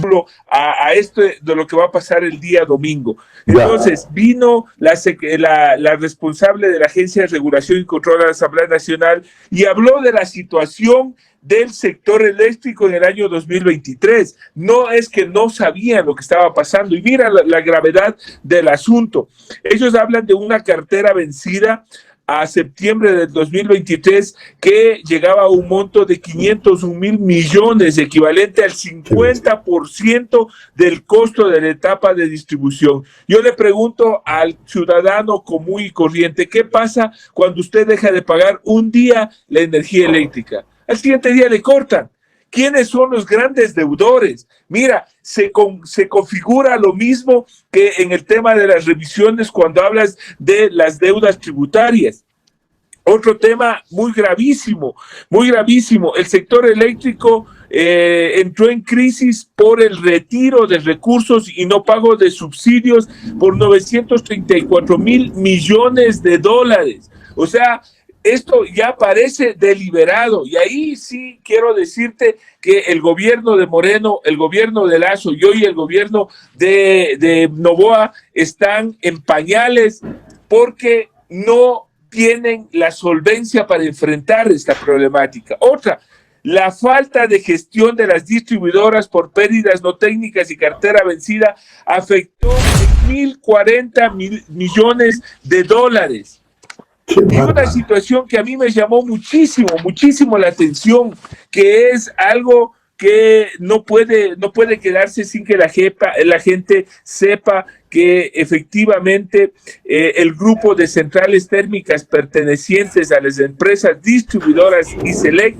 preámbulo a esto de lo que va a pasar el día domingo. Entonces, vino la responsable de la Agencia de Regulación y Control de la Asamblea Nacional y habló de la situación del sector eléctrico en el año 2023. No es que no sabían lo que estaba pasando. Y mira la gravedad del asunto. Ellos hablan de una cartera vencida a septiembre del 2023 que llegaba a un monto de 501,000 millones, equivalente al 50% del costo de la etapa de distribución. Yo le pregunto al ciudadano común y corriente, ¿qué pasa cuando usted deja de pagar un día la energía eléctrica? Al siguiente día le cortan. ¿Quiénes son los grandes deudores? Mira, se configura lo mismo que en el tema de las revisiones cuando hablas de las deudas tributarias. Otro tema muy gravísimo, muy gravísimo. El sector eléctrico entró en crisis por el retiro de recursos y no pago de subsidios por 934,000 millones de dólares. O sea, esto ya parece deliberado y ahí sí quiero decirte que el gobierno de Moreno, el gobierno de Lasso y hoy el gobierno de Noboa están en pañales porque no tienen la solvencia para enfrentar esta problemática. Otra, la falta de gestión de las distribuidoras por pérdidas no técnicas y cartera vencida afectó 1,040 millones de dólares. Y una situación que a mí me llamó muchísimo la atención, que es algo que no puede quedarse sin que la gente sepa que efectivamente el grupo de centrales térmicas pertenecientes a las empresas distribuidoras Iselec,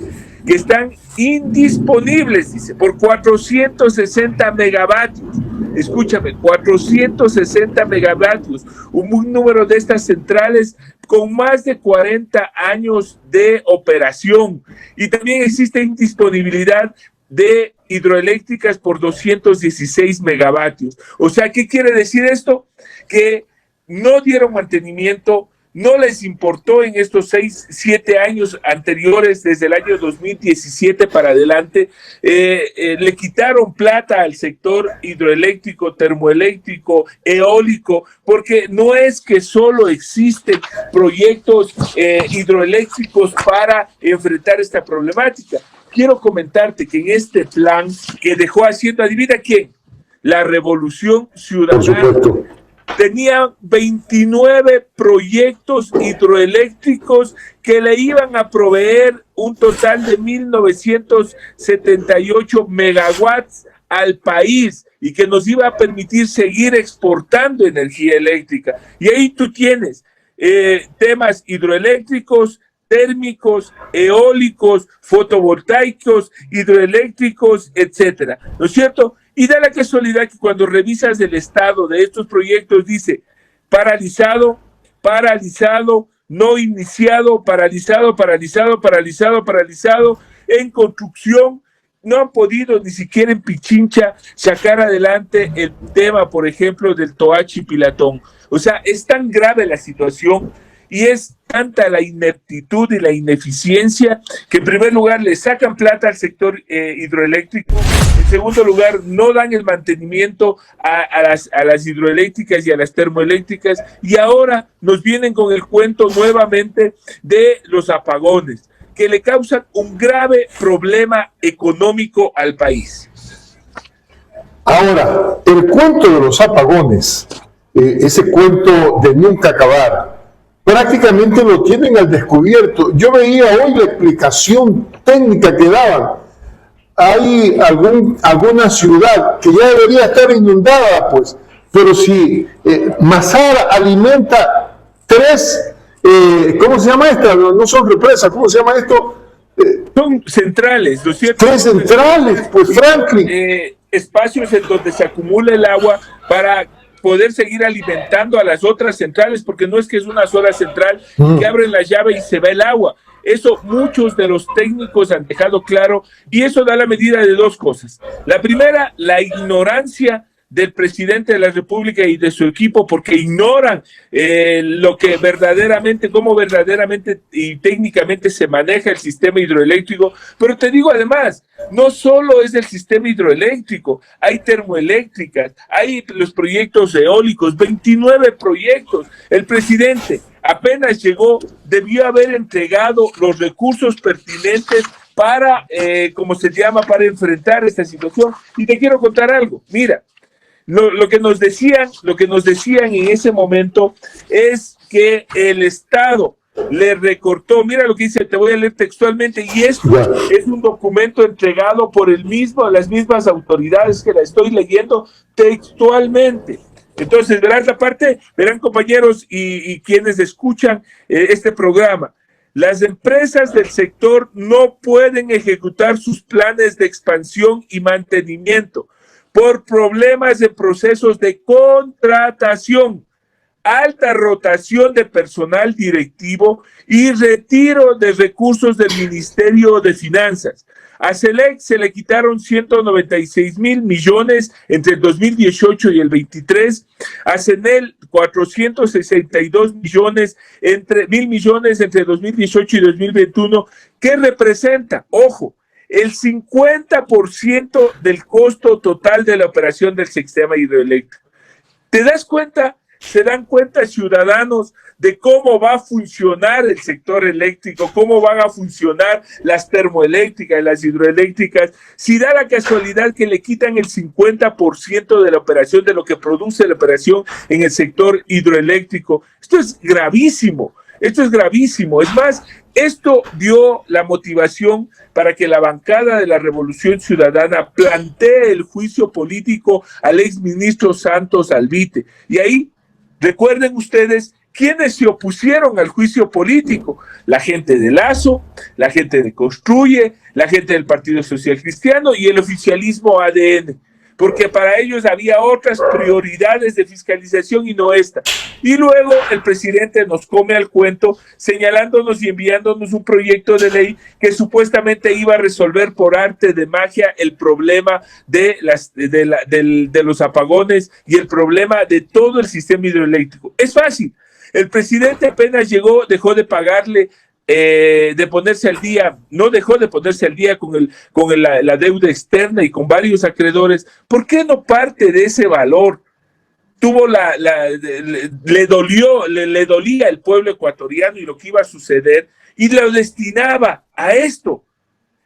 que están indisponibles, dice, por 460 megavatios. Escúchame, 460 megavatios, un número de estas centrales con más de 40 años de operación. Y también existe indisponibilidad de hidroeléctricas por 216 megavatios. O sea, ¿qué quiere decir esto? Que no dieron mantenimiento, no les importó en estos 7 años anteriores, desde el año 2017 para adelante, le quitaron plata al sector hidroeléctrico, termoeléctrico, eólico, porque no es que solo existen proyectos hidroeléctricos para enfrentar esta problemática. Quiero comentarte que en este plan que dejó haciendo, adivina quién, la Revolución Ciudadana, tenía 29 proyectos hidroeléctricos que le iban a proveer un total de 1,978 megawatts al país y que nos iba a permitir seguir exportando energía eléctrica. Y ahí tú tienes temas hidroeléctricos, térmicos, eólicos, fotovoltaicos, hidroeléctricos, etcétera, ¿no es cierto? Y da la casualidad que cuando revisas el estado de estos proyectos dice paralizado, no iniciado, paralizado, en construcción. No han podido ni siquiera en Pichincha sacar adelante el tema, por ejemplo, del Toachi Pilatón. O sea, es tan grave la situación y es tanta la ineptitud y la ineficiencia que en primer lugar le sacan plata al sector hidroeléctrico, en segundo lugar no dan el mantenimiento a las hidroeléctricas y a las termoeléctricas y ahora nos vienen con el cuento nuevamente de los apagones que le causan un grave problema económico al país. Ahora, el cuento de los apagones, ese cuento de nunca acabar, prácticamente lo tienen al descubierto. Yo veía hoy la explicación técnica que daban. Hay alguna ciudad que ya debería estar inundada, pues, pero si Mazara alimenta 3, ¿cómo se llama esta? No son represas, ¿cómo se llama esto? Son centrales, ¿no es cierto? 3 centrales, pues, Franklin. Espacios en donde se acumula el agua para poder seguir alimentando a las otras centrales, porque no es que es una sola central que abren la llave y se va el agua. Eso muchos de los técnicos han dejado claro y eso da la medida de dos cosas. La primera, la ignorancia del presidente de la República y de su equipo porque ignoran lo que verdaderamente, cómo verdaderamente y técnicamente se maneja el sistema hidroeléctrico. Pero te digo además, no solo es el sistema hidroeléctrico, hay termoeléctricas, hay los proyectos eólicos, 29 proyectos. El presidente apenas llegó, debió haber entregado los recursos pertinentes para, como se llama, para enfrentar esta situación. Y te quiero contar algo, mira, lo que nos decían en ese momento es que el Estado le recortó, mira lo que dice, te voy a leer textualmente, y esto es un documento entregado por las mismas autoridades que la estoy leyendo textualmente. Entonces, verán compañeros y quienes escuchan este programa, las empresas del sector no pueden ejecutar sus planes de expansión y mantenimiento por problemas de procesos de contratación, alta rotación de personal directivo y retiro de recursos del Ministerio de Finanzas. A Selec se le quitaron 196,000 millones entre el 2018 y el 23, a CENEL 462 millones entre 2018 y 2021, que representa, ojo, el 50% del costo total de la operación del sistema hidroeléctrico. ¿Te das cuenta? ¿Se dan cuenta ciudadanos de cómo va a funcionar el sector eléctrico, cómo van a funcionar las termoeléctricas y las hidroeléctricas? Si da la casualidad que le quitan el 50% de la operación, de lo que produce la operación en el sector hidroeléctrico, esto es gravísimo, esto es gravísimo. Es más, esto dio la motivación para que la bancada de la Revolución Ciudadana plantee el juicio político al exministro Santos Alvite. Y ahí, recuerden ustedes, ¿quiénes se opusieron al juicio político? La gente de Lazo, la gente de Construye, la gente del Partido Social Cristiano y el oficialismo ADN, porque para ellos había otras prioridades de fiscalización y no esta. Y luego el presidente nos come al cuento señalándonos y enviándonos un proyecto de ley que supuestamente iba a resolver por arte de magia el problema de los apagones y el problema de todo el sistema hidroeléctrico. Es fácil. El presidente apenas llegó, dejó de pagarle, de ponerse al día, no dejó de ponerse al día con la deuda externa y con varios acreedores. ¿Por qué no parte de ese valor? Le dolía al pueblo ecuatoriano y lo que iba a suceder y lo destinaba a esto.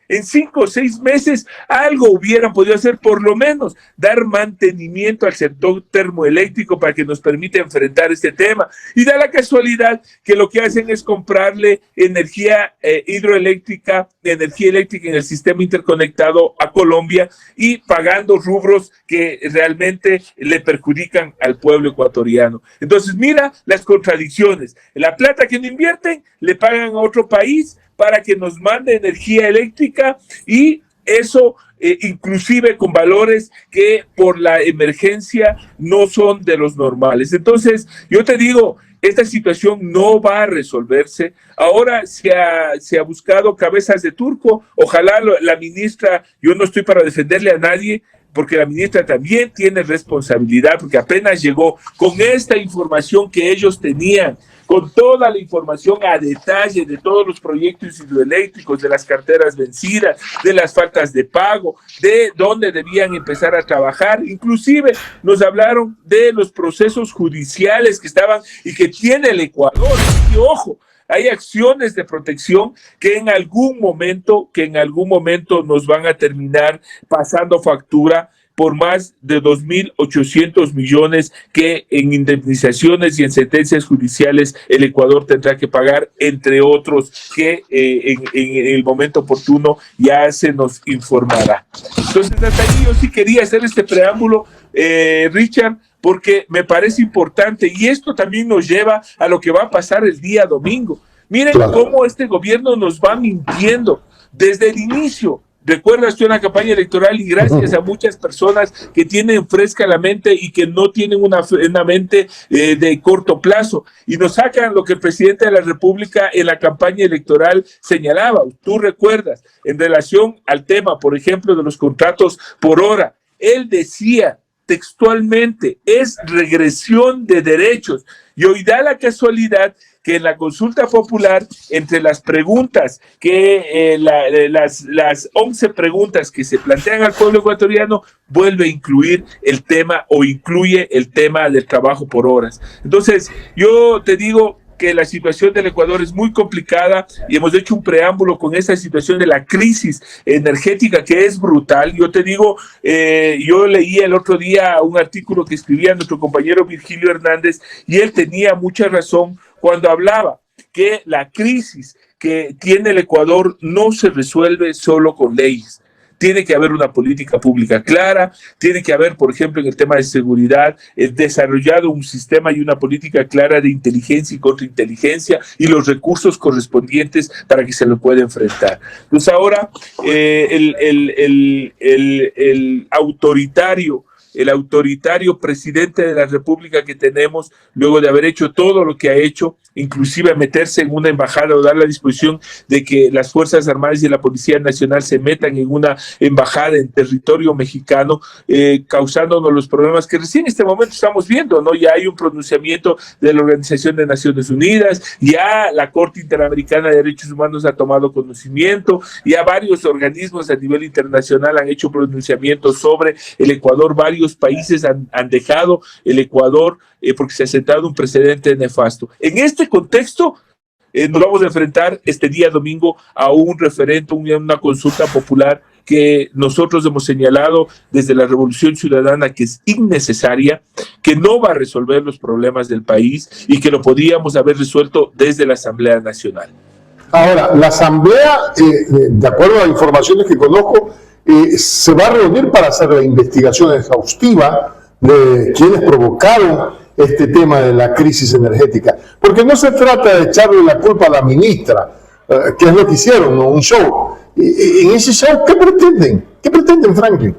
En 5 o 6 meses algo hubieran podido hacer, por lo menos dar mantenimiento al sector termoeléctrico para que nos permita enfrentar este tema. Y da la casualidad que lo que hacen es comprarle energía hidroeléctrica, energía eléctrica en el sistema interconectado a Colombia y pagando rubros que realmente le perjudican al pueblo ecuatoriano. Entonces mira las contradicciones. La plata que no invierten le pagan a otro país para que nos mande energía eléctrica y eso inclusive con valores que por la emergencia no son de los normales. Entonces, yo te digo, esta situación no va a resolverse. Ahora se ha buscado cabezas de turco. Ojalá la ministra, yo no estoy para defenderle a nadie, porque la ministra también tiene responsabilidad, porque apenas llegó con esta información que ellos tenían, con toda la información a detalle de todos los proyectos hidroeléctricos, de las carteras vencidas, de las faltas de pago, de dónde debían empezar a trabajar. Inclusive nos hablaron de los procesos judiciales que estaban y que tiene el Ecuador. Y ojo, hay acciones de protección que en algún momento nos van a terminar pasando factura por más de 2.800 millones que en indemnizaciones y en sentencias judiciales el Ecuador tendrá que pagar, entre otros que en el momento oportuno ya se nos informará. Entonces, hasta ahí yo sí quería hacer este preámbulo, Richard, porque me parece importante y esto también nos lleva a lo que va a pasar el día domingo. Miren cómo este gobierno nos va mintiendo desde el inicio. Recuerdas tú en la campaña electoral y gracias a muchas personas que tienen fresca la mente y que no tienen una mente de corto plazo y nos sacan lo que el presidente de la República en la campaña electoral señalaba. Tú recuerdas, en relación al tema, por ejemplo, de los contratos por hora, él decía textualmente, es regresión de derechos. Y hoy da la casualidad que en la consulta popular, entre las preguntas que las 11 preguntas que se plantean al pueblo ecuatoriano, vuelve a incluir el tema o incluye el tema del trabajo por horas. Entonces, yo te digo que la situación del Ecuador es muy complicada y hemos hecho un preámbulo con esa situación de la crisis energética que es brutal. Yo te digo, yo leí el otro día un artículo que escribía nuestro compañero Virgilio Hernández y él tenía mucha razón cuando hablaba que la crisis que tiene el Ecuador no se resuelve solo con leyes. Tiene que haber una política pública clara, tiene que haber, por ejemplo, en el tema de seguridad, desarrollado un sistema y una política clara de inteligencia y contrainteligencia y los recursos correspondientes para que se lo pueda enfrentar. Entonces ahora el autoritario presidente de la República que tenemos, luego de haber hecho todo lo que ha hecho, inclusive meterse en una embajada o dar la disposición de que las Fuerzas Armadas y la Policía Nacional se metan en una embajada en territorio mexicano, causándonos los problemas que recién en este momento estamos viendo, ¿no? Ya hay un pronunciamiento de la Organización de Naciones Unidas, ya la Corte Interamericana de Derechos Humanos ha tomado conocimiento, ya varios organismos a nivel internacional han hecho pronunciamientos sobre el Ecuador, varios países han dejado el Ecuador porque se ha sentado un precedente nefasto. En este contexto, nos vamos a enfrentar este día domingo a un referéndum, una consulta popular que nosotros hemos señalado desde la Revolución Ciudadana que es innecesaria, que no va a resolver los problemas del país y que lo podíamos haber resuelto desde la Asamblea Nacional. Ahora, la Asamblea, de acuerdo a informaciones que conozco, se va a reunir para hacer la investigación exhaustiva de quienes provocaron este tema de la crisis energética. Porque no se trata de echarle la culpa a la ministra, que es lo que hicieron, ¿no? Un show. En ese show, ¿qué pretenden? ¿Qué pretenden, Franklin?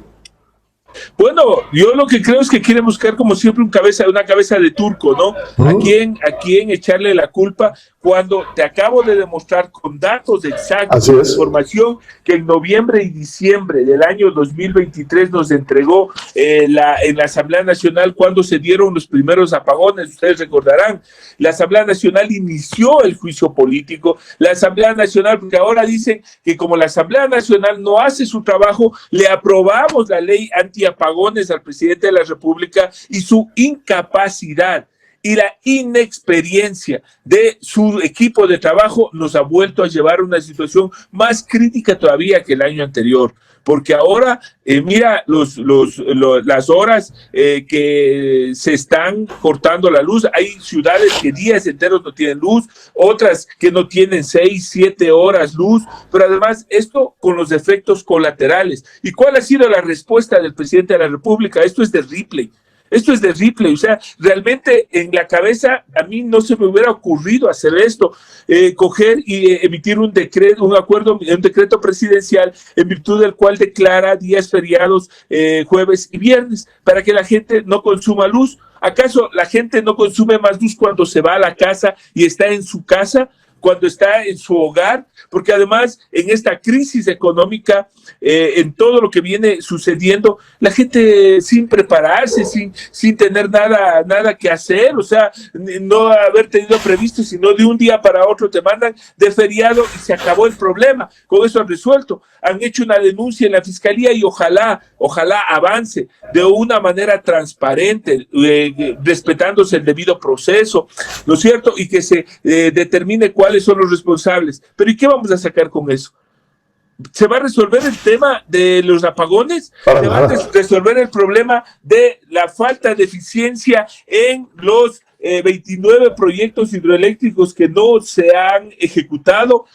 Bueno, yo lo que creo es que quieren buscar como siempre una cabeza de turco, ¿no? ¿A quién echarle la culpa cuando te acabo de demostrar con datos exactos, información que en noviembre y diciembre del año 2023 nos entregó en la Asamblea Nacional cuando se dieron los primeros apagones? Ustedes recordarán, la Asamblea Nacional inició el juicio político, la Asamblea Nacional, porque ahora dicen que como la Asamblea Nacional no hace su trabajo, le aprobamos la ley antiapagones al presidente de la República y su incapacidad y la inexperiencia de su equipo de trabajo nos ha vuelto a llevar a una situación más crítica todavía que el año anterior. Porque ahora, mira las horas que se están cortando la luz. Hay ciudades que días enteros no tienen luz, otras que no tienen 6, 7 horas luz, pero además esto con los efectos colaterales. ¿Y cuál ha sido la respuesta del presidente de la República? Esto es de Ripley. Esto es de Ripley, o sea, realmente en la cabeza a mí no se me hubiera ocurrido hacer esto, coger y emitir un decreto, un decreto presidencial en virtud del cual declara días feriados jueves y viernes para que la gente no consuma luz. ¿Acaso la gente no consume más luz cuando se va a la casa y está en su casa? Cuando está en su hogar, porque además en esta crisis económica, en todo lo que viene sucediendo, la gente sin prepararse, sin tener nada que hacer, o sea, no haber tenido previsto, sino de un día para otro te mandan de feriado y se acabó el problema. Con eso han resuelto. Han hecho una denuncia en la fiscalía y ojalá avance de una manera transparente, respetándose el debido proceso, ¿no es cierto? Y que se determine cuáles son los responsables. Pero ¿y qué vamos a sacar con eso? ¿Se va a resolver el tema de los apagones? ¿Se va a resolver el problema de la falta de eficiencia en los 29 proyectos hidroeléctricos que no se han ejecutado?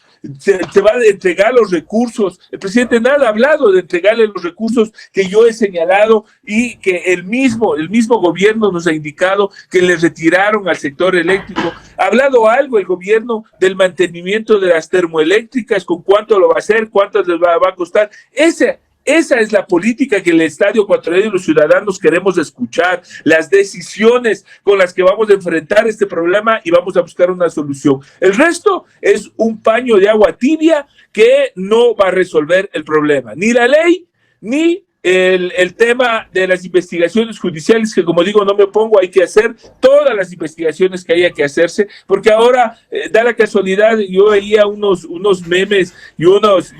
Se va a entregar los recursos. El presidente nada ha hablado de entregarle los recursos que yo he señalado y que el mismo gobierno nos ha indicado que le retiraron al sector eléctrico. ¿Ha hablado algo el gobierno del mantenimiento de las termoeléctricas? ¿Con cuánto lo va a hacer? ¿Cuánto les va a costar? Esa es la política que el Estadio Ecuatoriano y los ciudadanos queremos escuchar, las decisiones con las que vamos a enfrentar este problema y vamos a buscar una solución. El resto es un paño de agua tibia que no va a resolver el problema, ni la ley, ni el tema de las investigaciones judiciales, que como digo, no me opongo, hay que hacer todas las investigaciones que haya que hacerse, porque ahora da la casualidad, yo veía unos memes y unas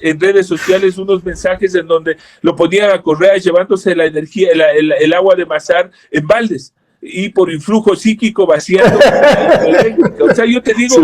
en redes sociales, unos mensajes en donde lo ponían a Correa llevándose la energía, el agua de Mazar en baldes y por influjo psíquico vaciando la eléctrica. O sea, yo te digo,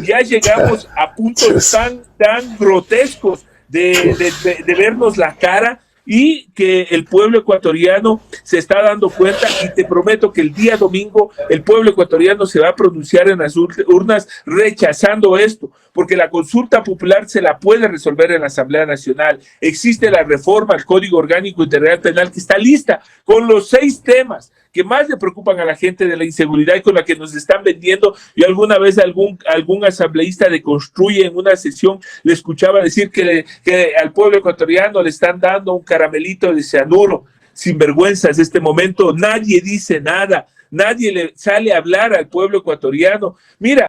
ya llegamos a puntos tan grotescos de vernos la cara, y que el pueblo ecuatoriano se está dando cuenta, y te prometo que el día domingo el pueblo ecuatoriano se va a pronunciar en las urnas rechazando esto, porque la consulta popular se la puede resolver en la Asamblea Nacional. Existe la reforma al Código Orgánico Integral Penal que está lista con los 6 temas que más le preocupan a la gente de la inseguridad y con la que nos están vendiendo. Yo alguna vez algún asambleísta de Construye en una sesión le escuchaba decir que al pueblo ecuatoriano le están dando un caramelito de cianuro. Sinvergüenzas, de este momento nadie dice nada, nadie le sale a hablar al pueblo ecuatoriano. Mira.